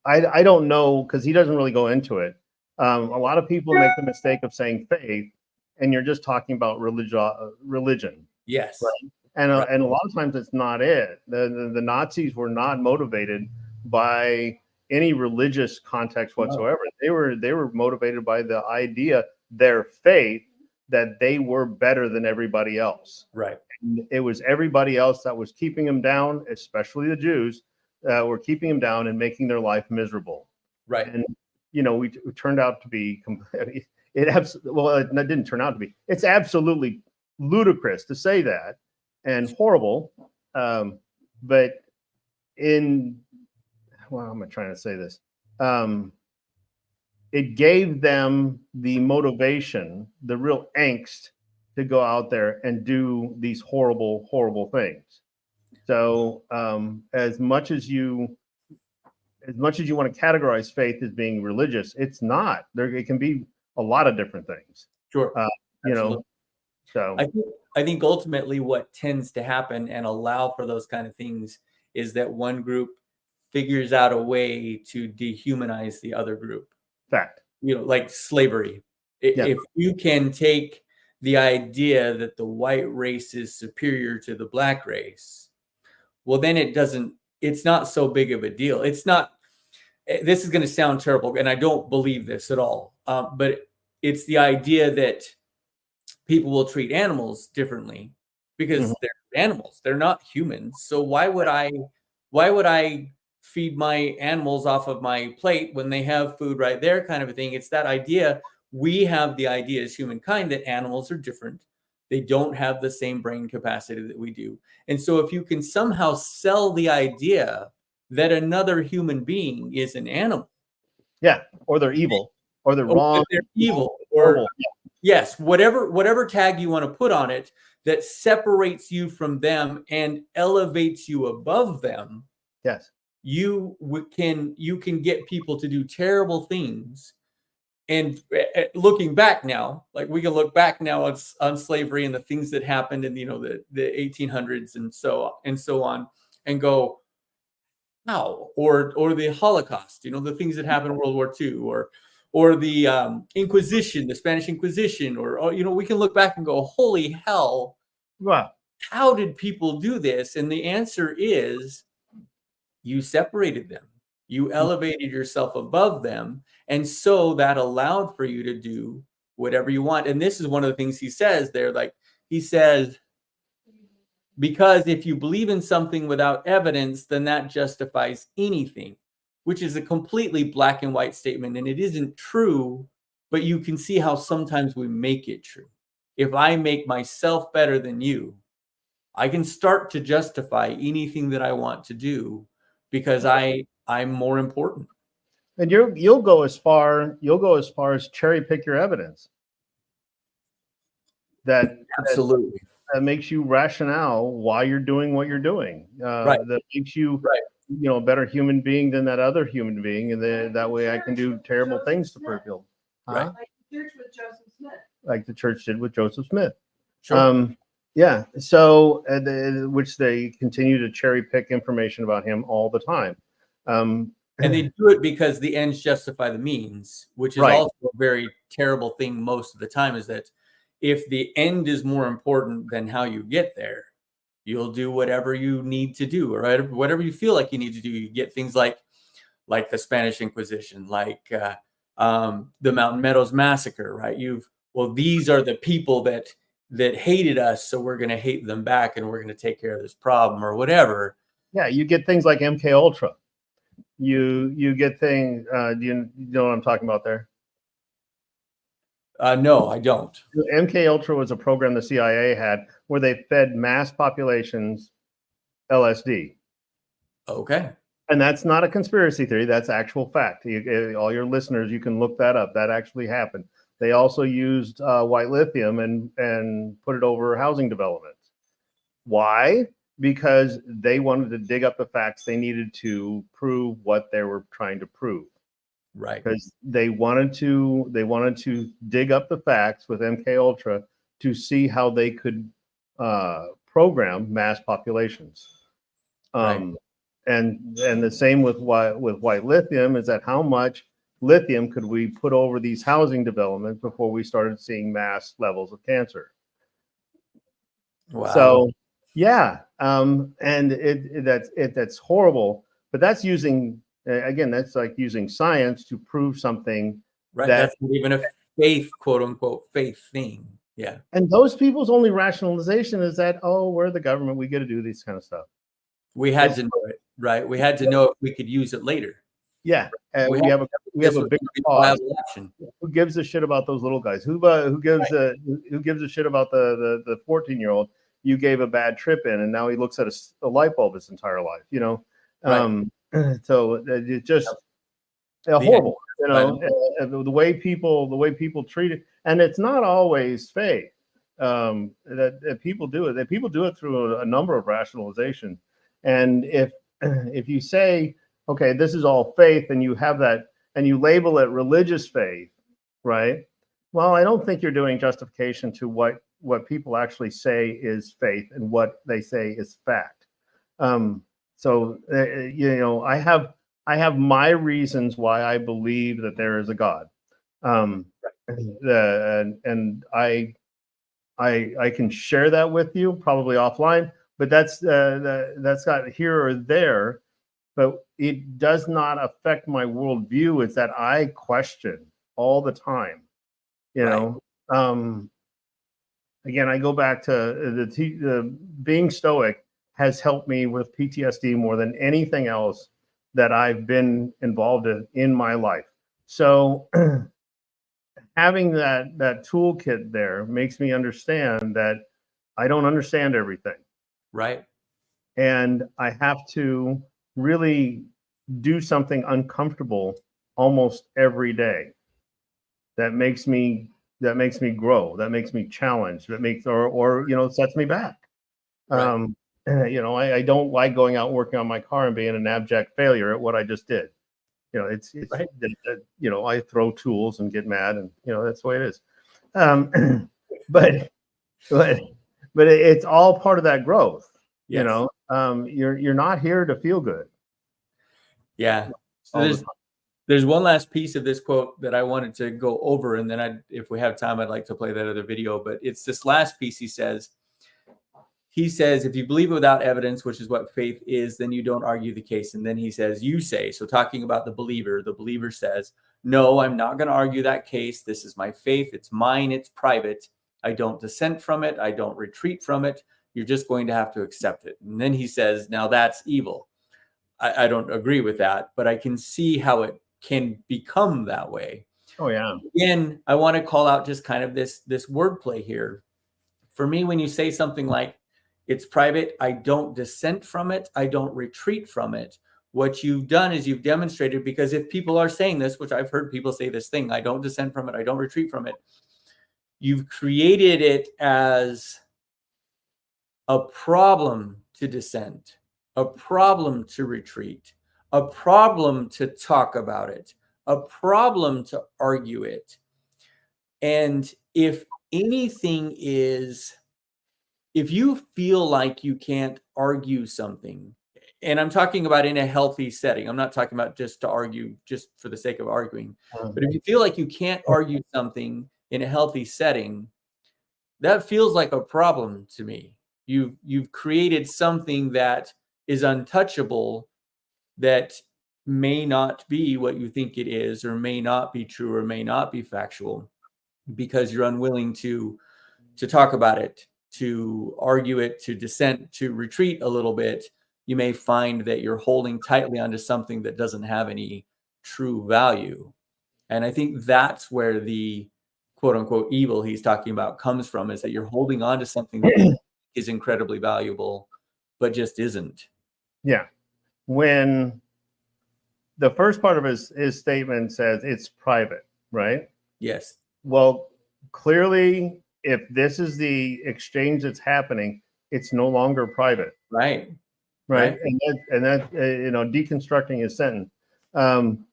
I don't know, because he doesn't really go into it. A lot of people make the mistake of saying faith, and you're just talking about religion.
Yes.
Right? And a lot of times it's not it. The Nazis were not motivated by any religious context whatsoever. No. They were motivated by the idea, their faith, that they were better than everybody else.
Right.
And it was everybody else that was keeping them down, especially the Jews, were keeping them down and making their life miserable.
Right.
And we turned out to be it didn't turn out to be. It's absolutely ludicrous to say that, and horrible. But how am I trying to say this? It gave them the motivation, the real angst to go out there and do these horrible, horrible things. So as much as you want to categorize faith as being religious, it's not. It can be a lot of different things.
Sure.
So
I think ultimately what tends to happen and allow for those kind of things is that one group figures out a way to dehumanize the other group.
Fact.
Like slavery. If you can take the idea that the white race is superior to the black race, well, then it's not so big of a deal. It's not, this is going to sound terrible, and I don't believe this at all, but it's the idea that people will treat animals differently because they're animals. They're not humans. So why would I feed my animals off of my plate when they have food right there, kind of a thing. It's that idea. We have the idea as humankind that animals are different. They don't have the same brain capacity that we do. And so if you can somehow sell the idea that another human being is an animal,
Yeah, or they're evil, or they're
or that
wrong,
they're evil, or
horrible.
yes, whatever tag you want to put on it that separates you from them and elevates you above them,
Yes.
you can get people to do terrible things. And looking back now, like we can look back now on slavery and the things that happened in the 1800s and so on, and go, how? Or the Holocaust, the things that happened in World War II, or the Inquisition, the Spanish Inquisition, or we can look back and go, holy hell,
Wow.
how did people do this? And the answer is, you separated them. You elevated yourself above them. And so that allowed for you to do whatever you want. And this is one of the things he says there. Like he says, because if you believe in something without evidence, then that justifies anything, which is a completely black and white statement. And it isn't true, but you can see how sometimes we make it true. If I make myself better than you, I can start to justify anything that I want to do because I'm more important.
And you'll go as far as cherry pick your evidence. That
Absolutely.
that makes you rationale why you're doing what you're doing.
Right.
That makes you,
Right.
A better human being than that other human being, and then that way I can do terrible things to people.
Right.
Like the church with Joseph Smith.
Like the church did with Joseph Smith.
Sure.
Yeah. So, which they continue to cherry pick information about him all the time.
And they do it because the ends justify the means, which is
Right.
also a very terrible thing most of the time, is that if the end is more important than how you get there, you'll do whatever you need to do, or whatever you feel like you need to do. You get things like the Spanish Inquisition, like the Mountain Meadows Massacre, right? These are the people that hated us, so we're going to hate them back, and we're going to take care of this problem, or whatever.
Yeah, you get things like MK Ultra. You get things. Do you know what I'm talking about there?
No, I don't.
MK Ultra was a program the CIA had where they fed mass populations LSD.
Okay.
And that's not a conspiracy theory. That's actual fact. All your listeners, you can look that up. That actually happened. They also used white lithium and put it over housing developments. Why? Because they wanted to dig up the facts. They needed to prove what they were trying to prove.
Right.
Because they wanted to dig up the facts with MK Ultra to see how they could program mass populations.
Right.
And the same with white lithium is that how much lithium could we put over these housing developments before we started seeing mass levels of cancer?
Wow.
So yeah, and that's horrible. But that's using that's like using science to prove something.
Right. That's not even a faith, quote unquote, faith thing. Yeah.
And those people's only rationalization is that, oh, we're the government, we get to do this kind of stuff.
We had to know it, right? We had to know if we could use it later.
Yeah, we have a bigger cause. Who gives a shit about those little guys? Who gives a shit about the 14-year-old you gave a bad trip in, and now he looks at a light bulb his entire life,
Right.
So it's just horrible, the way people treat it, and it's not always faith that people do it. That people do it through a number of rationalization, and if you say, okay, this is all faith, and you have that, and you label it religious faith, right? Well, I don't think you're doing justification to what people actually say is faith and what they say is fact. So I have my reasons why I believe that there is a God, and I can share that with you probably offline, but that's not here or there. But it does not affect my worldview. It's that I question all the time, Again, I go back to the being stoic has helped me with PTSD more than anything else that I've been involved in my life. So having that toolkit there makes me understand that I don't understand everything.
Right.
And I have to really do something uncomfortable almost every day that makes me grow, that makes me challenge, that makes or sets me back.
Right.
I don't like going out and working on my car and being an abject failure at what I just did. It's
Right.
I throw tools and get mad, and that's the way it is. But it's all part of that growth.
Yes.
You're not here to feel good.
Yeah. So
all the time.
there's one last piece of this quote that I wanted to go over, and then if we have time, I'd like to play that other video. But it's this last piece. He says, if you believe without evidence, which is what faith is, then you don't argue the case. And then he says, you say, so talking about the believer says, no, I'm not going to argue that case. This is my faith. It's mine. It's private. I don't dissent from it. I don't retreat from it. You're just going to have to accept it. And then he says, now that's evil. I don't agree with that, but I can see how it can become that way.
Oh, yeah.
Again, I want to call out just kind of this wordplay here. For me, when you say something like, it's private, I don't dissent from it, I don't retreat from it, what you've done is you've demonstrated, because if people are saying this, which I've heard people say this thing, I don't dissent from it, I don't retreat from it, you've created it as a problem to dissent, a problem to retreat, a problem to talk about it, a problem to argue it. And if anything is, if you feel like you can't argue something, and I'm talking about in a healthy setting, I'm not talking about just to argue just for the sake of arguing, but if you feel like you can't argue something in a healthy setting, that feels like a problem to me. You've created something that is untouchable, that may not be what you think it is, or may not be true, or may not be factual, because you're unwilling to talk about it, to argue it, to dissent, to retreat a little bit. You may find that you're holding tightly onto something that doesn't have any true value. And I think that's where the quote unquote evil he's talking about comes from, is that you're holding on to something that is incredibly valuable, but just isn't.
Yeah. When the first part of his statement says it's private, right?
Yes.
Well, clearly, if this is the exchange that's happening, it's no longer private.
Right.
Right. And that deconstructing his sentence. And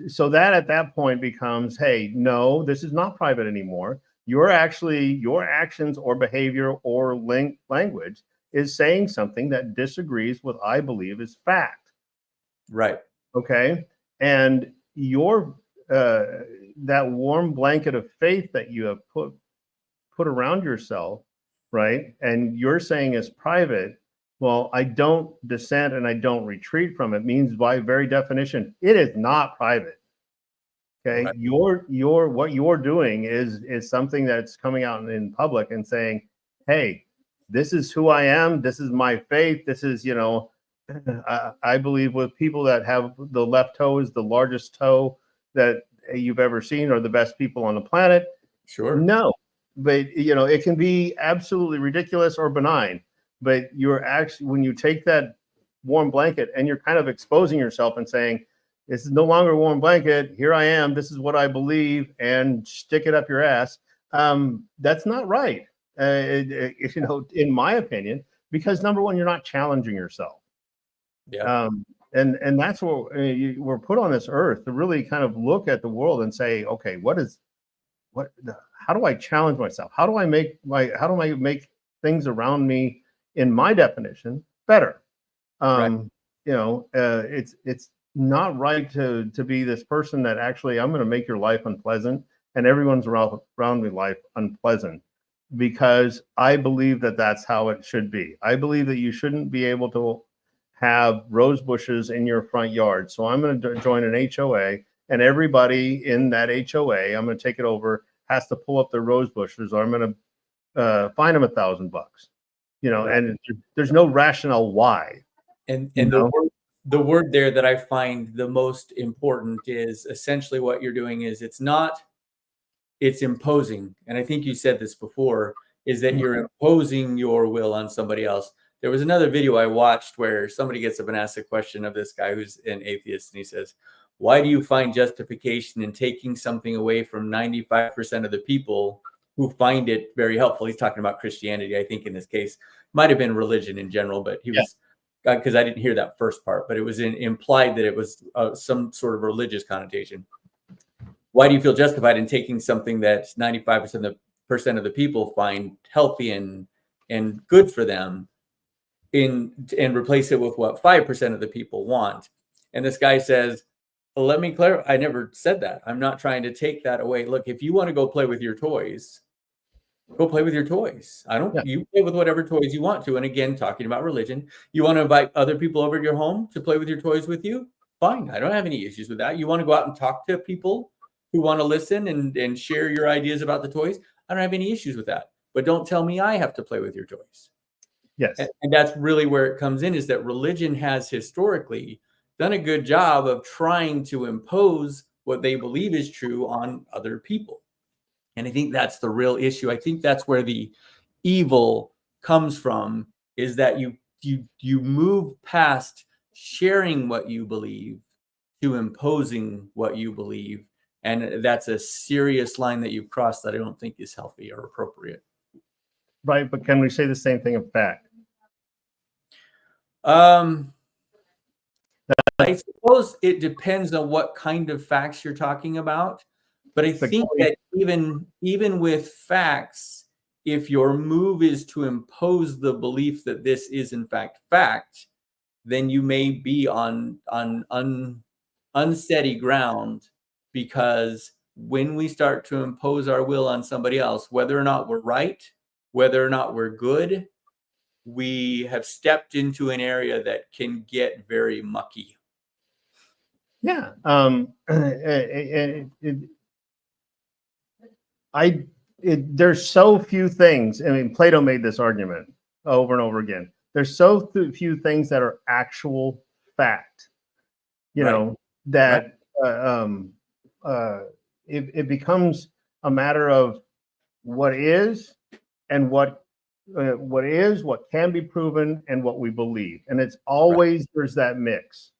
so that at that point becomes, hey, no, this is not private anymore. Your actions or behavior or language is saying something that disagrees with I believe is fact.
Right.
Okay. And your that warm blanket of faith that you have put around yourself, right? And you're saying is private. Well, I don't dissent and I don't retreat from it means by very definition, it is not private. Okay. Right. Your what you're doing is something that's coming out in public and saying, hey, this is who I am. This is my faith. This is, I believe with people that have the left toe is the largest toe that you've ever seen, or the best people on the planet.
Sure.
No, but it can be absolutely ridiculous or benign. But you're actually, when you take that warm blanket and you're kind of exposing yourself and saying, this is no longer a warm blanket. Here I am. This is what I believe, and stick it up your ass. That's not right, in my opinion, because number one, you're not challenging yourself.
Yeah.
And that's what we're put on this earth to really kind of look at the world and say, okay, how do I challenge myself? How do I make things around me, in my definition, better?
Right.
It's not right to be this person that actually I'm going to make your life unpleasant and everyone's around me life unpleasant, because I believe that that's how it should be. I believe that you shouldn't be able to have rose bushes in your front yard. So I'm going to join an HOA, and everybody in that HOA, I'm going to take it over, has to pull up their rose bushes, or I'm going to fine them $1,000.
Right.
And there's no rationale why.
And the the word there that I find the most important is essentially what you're doing is it's imposing. And I think you said this before, is that you're imposing your will on somebody else. There was another video I watched where somebody gets up and asks a question of this guy who's an atheist, and he says, why do you find justification in taking something away from 95% of the people who find it very helpful? He's talking about Christianity, I think in this case. Might have been religion in general, but he was, because I didn't hear that first part, but it was implied that it was some sort of religious connotation. Why do you feel justified in taking something that 95% of the people find healthy and good for them and replace it with what 5% of the people want? And this guy says, well, let me clarify. I never said that. I'm not trying to take that away. Look, if you want to go play with your toys, go play with your toys. You play with whatever toys you want to. And again, talking about religion, you want to invite other people over to your home to play with your toys with you? Fine. I don't have any issues with that. You want to go out and talk to people who want to listen and share your ideas about the toys? I don't have any issues with that. But don't tell me I have to play with your toys.
Yes.
And that's really where it comes in, is that religion has historically done a good job of trying to impose what they believe is true on other people. And I think that's the real issue. I think that's where the evil comes from, is that you move past sharing what you believe to imposing what you believe. And that's a serious line that you've crossed that I don't think is healthy or appropriate.
Right. But can we say the same thing of fact?
I suppose it depends on what kind of facts you're talking about. But I think that even with facts, if your move is to impose the belief that this is in fact fact, then you may be on unsteady ground, because when we start to impose our will on somebody else, whether or not we're right, whether or not we're good, we have stepped into an area that can get very mucky.
Yeah. There's so few things. I mean, Plato made this argument over and over again. There's so few things that are actual fact, you know, that it becomes a matter of what is and what can be proven and what we believe. And it's always, there's that mix.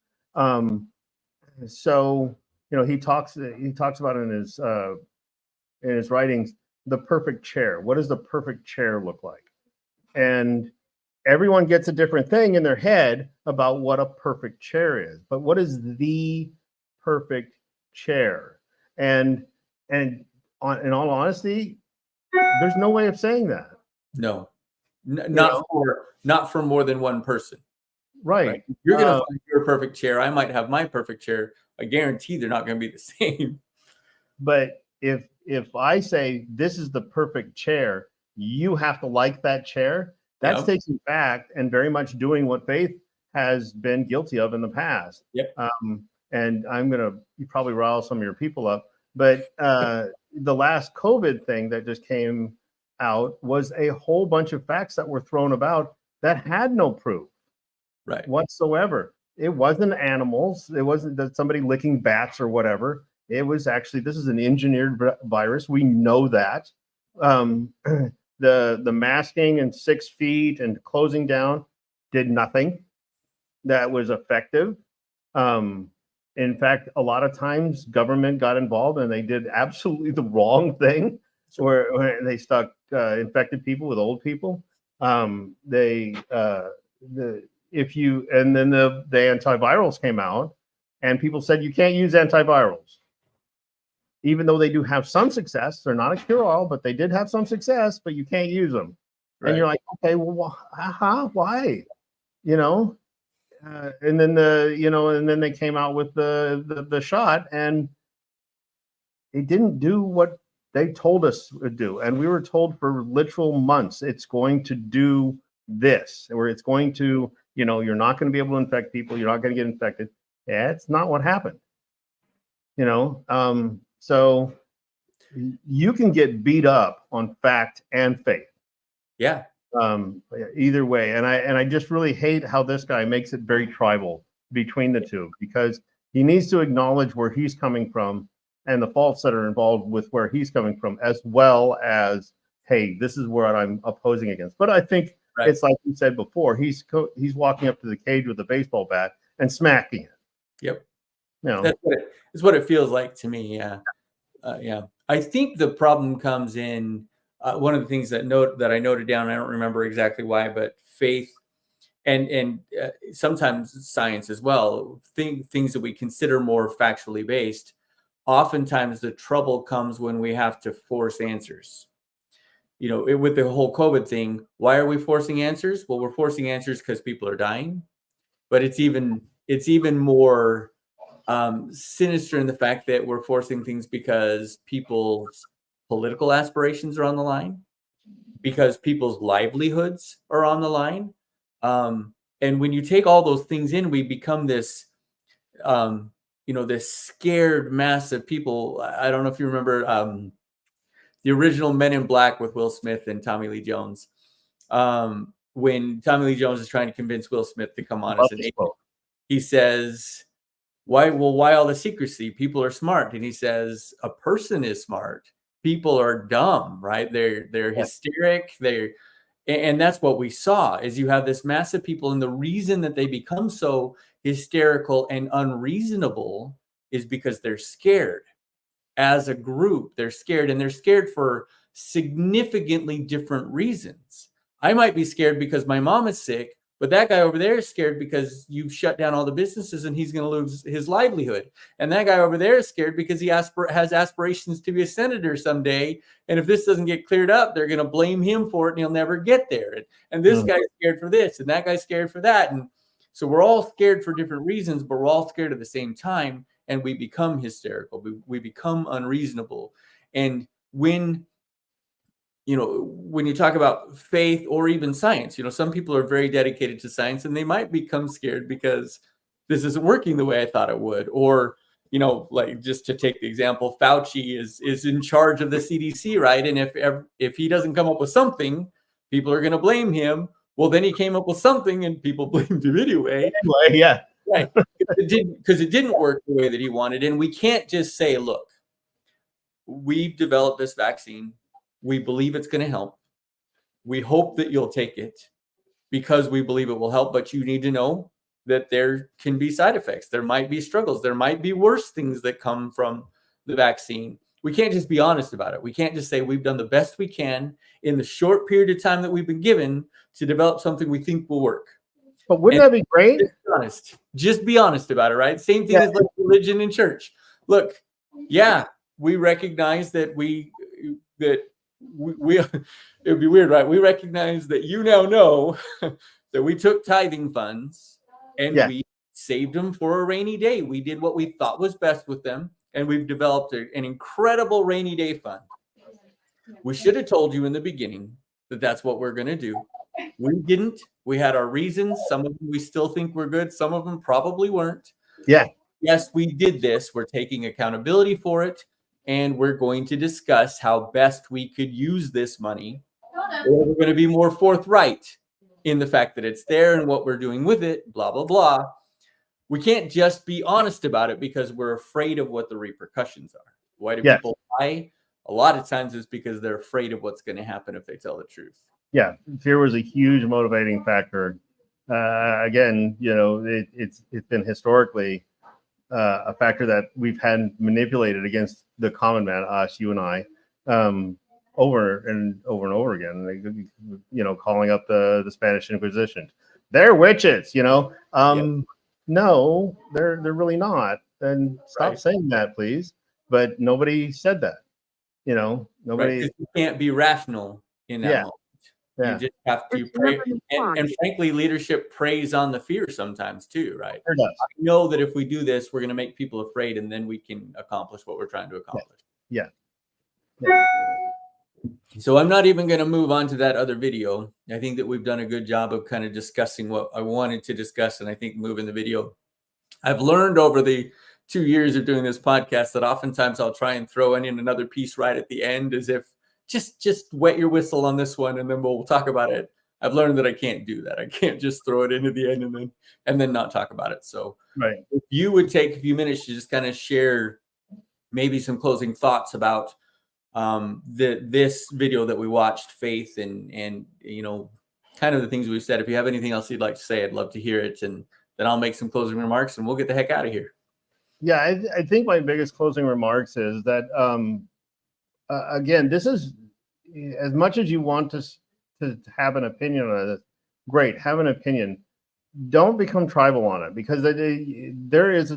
So, you know, he talks about in his writings, the perfect chair. What does the perfect chair look like? And everyone gets a different thing in their head about what a perfect chair is. But what is the perfect chair? And in all honesty, there's no way of saying that.
No, not for more than one person.
Right.
You're going to find your perfect chair. I might have my perfect chair. I guarantee they're not going to be the same.
But if I say this is the perfect chair, you have to like that chair. That's taking fact and very much doing what faith has been guilty of in the past.
Yep.
And you probably rile some of your people up, but the last COVID thing that just came out was a whole bunch of facts that were thrown about that had no proof whatsoever. It wasn't animals. It wasn't that somebody licking bats or whatever. It was actually, this is an engineered virus. We know that. The masking and 6 feet and closing down did nothing that was effective. In fact, a lot of times government got involved and they did absolutely the wrong thing, where they stuck infected people with old people. And then the antivirals came out and people said you can't use antivirals. Even though they do have some success, they're not a cure-all, but they did have some success, but you can't use them. Right. And you're like, okay, well, why? You know, and then they came out with the shot, and it didn't do what they told us to do. And we were told for literal months, it's going to do this, or it's going to, you're not going to be able to infect people. You're not going to get infected. Yeah, it's not what happened. So you can get beat up on fact and faith.
Yeah.
Either way. And I just really hate how this guy makes it very tribal. between the two, because he needs to acknowledge where he's coming from and the faults that are involved with where he's coming from, as well as, hey, this is what I'm opposing against. But I think it's like you said before, he's walking up to the cage with a baseball bat and smacking it.
Yep.
You know,
that's what it feels like to me. Yeah. Yeah. I think the problem comes in one of the things that I noted down, I don't remember exactly why, but faith and sometimes science as well, things that we consider more factually based. Oftentimes the trouble comes when we have to force answers. You know, with the whole COVID thing, why are we forcing answers? Well, we're forcing answers because people are dying, but it's even more sinister in the fact that we're forcing things because people's political aspirations are on the line, because people's livelihoods are on the line. And when you take all those things in, we become this, this scared mass of people. I don't know if you remember the original Men in Black with Will Smith and Tommy Lee Jones. When Tommy Lee Jones is trying to convince Will Smith to come on as an agent, he says, why all the secrecy? People are smart. And he says, a person is smart. People are dumb, right? They're hysteric. And that's what we saw, is you have this mass of people, and the reason that they become so hysterical and unreasonable is because they're scared. As a group, they're scared, and they're scared for significantly different reasons. I might be scared because my mom is sick, but that guy over there is scared because you've shut down all the businesses and he's going to lose his livelihood. And that guy over there is scared because he has aspirations to be a senator someday. And if this doesn't get cleared up, they're going to blame him for it and he'll never get there. And this guy's scared for this and that guy's scared for that. And so we're all scared for different reasons, but we're all scared at the same time. And we become hysterical. We become unreasonable. And when you talk about faith or even science, some people are very dedicated to science and they might become scared because this isn't working the way I thought it would. Or, like, just to take the example, Fauci is in charge of the CDC, right? And if he doesn't come up with something, people are going to blame him. Well, then he came up with something and people blamed him anyway.
Yeah.
Right. Because it didn't work the way that he wanted. And we can't just say, look, we've developed this vaccine. We believe it's going to help. We hope that you'll take it because we believe it will help. But you need to know that there can be side effects. There might be struggles. There might be worse things that come from the vaccine. We can't just be honest about it. We can't just say we've done the best we can in the short period of time that we've been given to develop something we think will work.
But wouldn't that be great?
Just be honest about it, right? Same thing as like religion and church. Look, we recognize that it would be weird, right? We recognize that you now know that we took tithing funds and we saved them for a rainy day. We did what we thought was best with them, and we've developed an incredible rainy day fund. We should have told you in the beginning that that's what we're going to do. We didn't. We had our reasons. Some of them we still think were good. Some of them probably weren't.
Yeah.
Yes, we did this. We're taking accountability for it. And we're going to discuss how best we could use this money. Or we're going to be more forthright in the fact that it's there and what we're doing with it, blah, blah, blah. We can't just be honest about it because we're afraid of what the repercussions are. Why do people lie? A lot of times it's because they're afraid of what's going to happen if they tell the truth.
Yeah, fear was a huge motivating factor. Again, it's been historically a factor that we've had manipulated against the common man, us, you and I, over and over again. Calling up the Spanish Inquisition, they're witches. No, they're really not. And stop saying that, please. But nobody said that. Nobody.
You can't be rational in that moment. You just have to pray. And frankly, leadership preys on the fear sometimes too, right?
It does.
I know that if we do this, we're going to make people afraid, and then we can accomplish what we're trying to accomplish.
Yeah.
So I'm not even going to move on to that other video. I think that we've done a good job of kind of discussing what I wanted to discuss, and I think moving the video. I've learned over the 2 years of doing this podcast that oftentimes I'll try and throw in another piece right at the end, as if just wet your whistle on this one and then we'll talk about it I've learned that I can't do that. I can't just throw it into the end and then not talk about it. So
Right.
if you would take a few minutes to just kind of share maybe some closing thoughts about this video that we watched, faith, and kind of the things we've said. If you have anything else you'd like to say, I'd love to hear it, and then I'll make some closing remarks and we'll get the heck out of here.
Yeah, I think my biggest closing remarks is that again, this is as much as you want to have an opinion on it. Great, have an opinion. Don't become tribal on it, because there is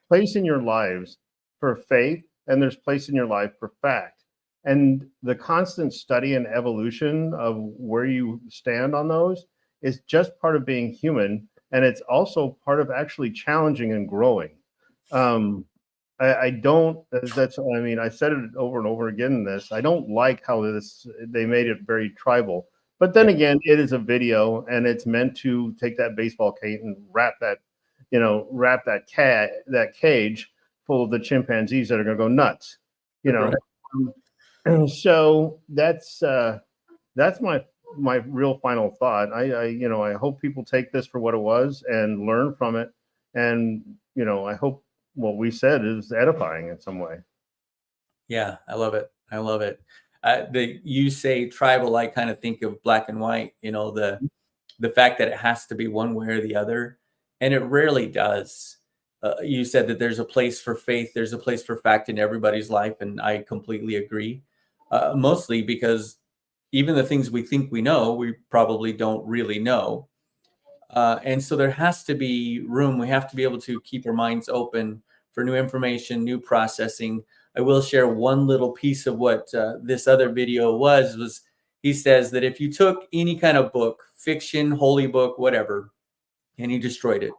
place in your lives for faith, and there's place in your life for fact. And the constant study and evolution of where you stand on those is just part of being human, and it's also part of actually challenging and growing. I don't. That's. I mean, I said it over and over again in this. I don't like how they made it very tribal. But then again, it is a video, and it's meant to take that baseball cage and wrap that cage full of the chimpanzees that are going to go nuts.
Right.
And so that's my real final thought. I hope people take this for what it was and learn from it, and I hope what we said is edifying in some way.
Yeah, I love it. I love it. You say tribal, I kind of think of black and white, the fact that it has to be one way or the other, and it rarely does. You said that there's a place for faith, there's a place for fact in everybody's life, and I completely agree. Mostly because even the things we think we know, we probably don't really know. And so there has to be room. We have to be able to keep our minds open for new information, new processing. I will share one little piece of what this other video was he says that if you took any kind of book, fiction, holy book, whatever, and he destroyed it,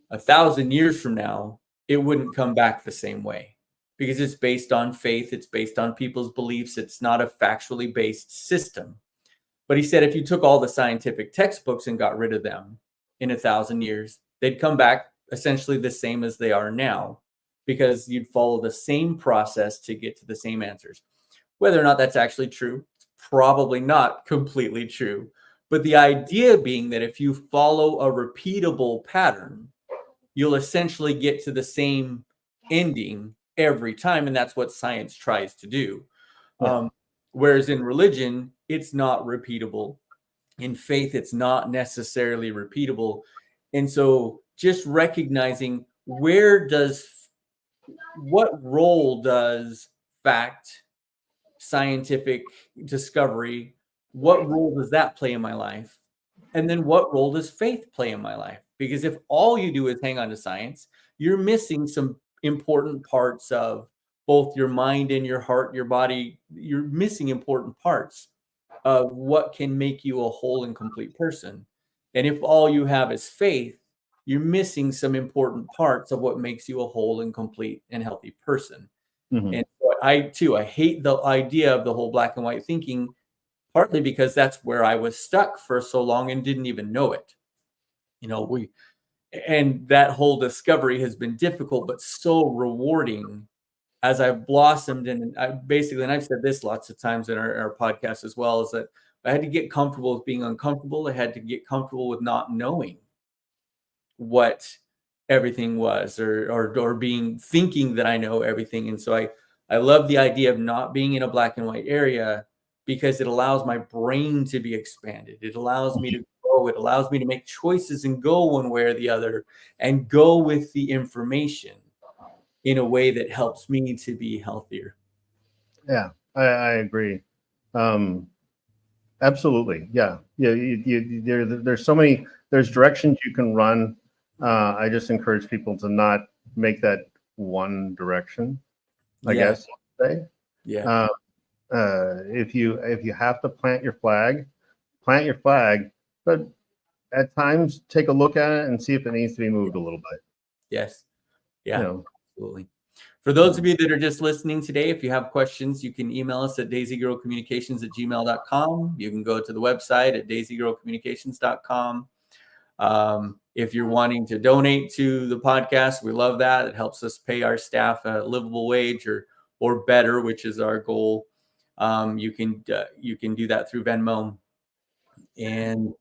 1,000 years from now, it wouldn't come back the same way, because it's based on faith. It's based on people's beliefs. It's not a factually based system. But he said if you took all the scientific textbooks and got rid of them in 1,000 years, they'd come back essentially the same as they are now, because you'd follow the same process to get to the same answers. Whether or not that's actually true, it's probably not completely true. But the idea being that if you follow a repeatable pattern, you'll essentially get to the same ending every time. And that's what science tries to do.
Yeah.
Whereas in religion, it's not repeatable. In faith, it's not necessarily repeatable. And so just recognizing what role does fact, scientific discovery, what role does that play in my life? And then what role does faith play in my life? Because if all you do is hang on to science, you're missing some important parts of both your mind and your heart, your body. You're missing important parts of what can make you a whole and complete person. And if all you have is faith, you're missing some important parts of what makes you a whole and complete and healthy person.
Mhm.
And so I hate the idea of the whole black and white thinking, partly because that's where I was stuck for so long and didn't even know it. And that whole discovery has been difficult, but so rewarding as I've blossomed. And I've said this lots of times in our podcast as well, is that I had to get comfortable with being uncomfortable. I had to get comfortable with not knowing what everything was, or thinking that I know everything. And so I love the idea of not being in a black and white area, because it allows my brain to be expanded. It allows me to grow. It allows me to make choices and go one way or the other, and go with the information in a way that helps me to be healthier.
Yeah, I agree. Absolutely. Yeah. There's so many, there's directions you can run. I just encourage people to not make that one direction, I guess. Say.
Yeah.
If you have to plant your flag, but at times take a look at it and see if it needs to be moved a little bit.
Yes. Yeah. Absolutely. For
Mm-hmm.
those of you that are just listening today, if you have questions, you can email us at daisygirlcommunications@gmail.com. You can go to the website at daisygirlcommunications.com. If you're wanting to donate to the podcast, we love that. It helps us pay our staff a livable wage or better, which is our goal. You can do that through Venmo. And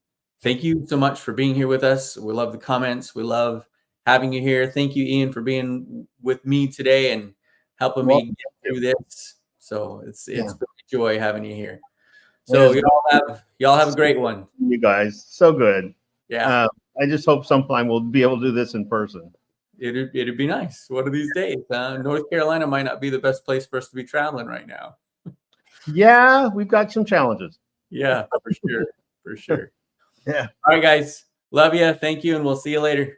thank you so much for being here with us. We love the comments. We love having you here. Thank you, Ian, for being with me today and helping me get through this. So it's been a joy having you here. So y'all have a great one.
You guys, so good.
Yeah.
I just hope sometime we'll be able to do this in person.
It'd be nice one of these days. North Carolina might not be the best place for us to be traveling right now.
Yeah, we've got some challenges.
Yeah, for sure. For sure.
Yeah.
All right, guys. Love you. Thank you. And we'll see you later.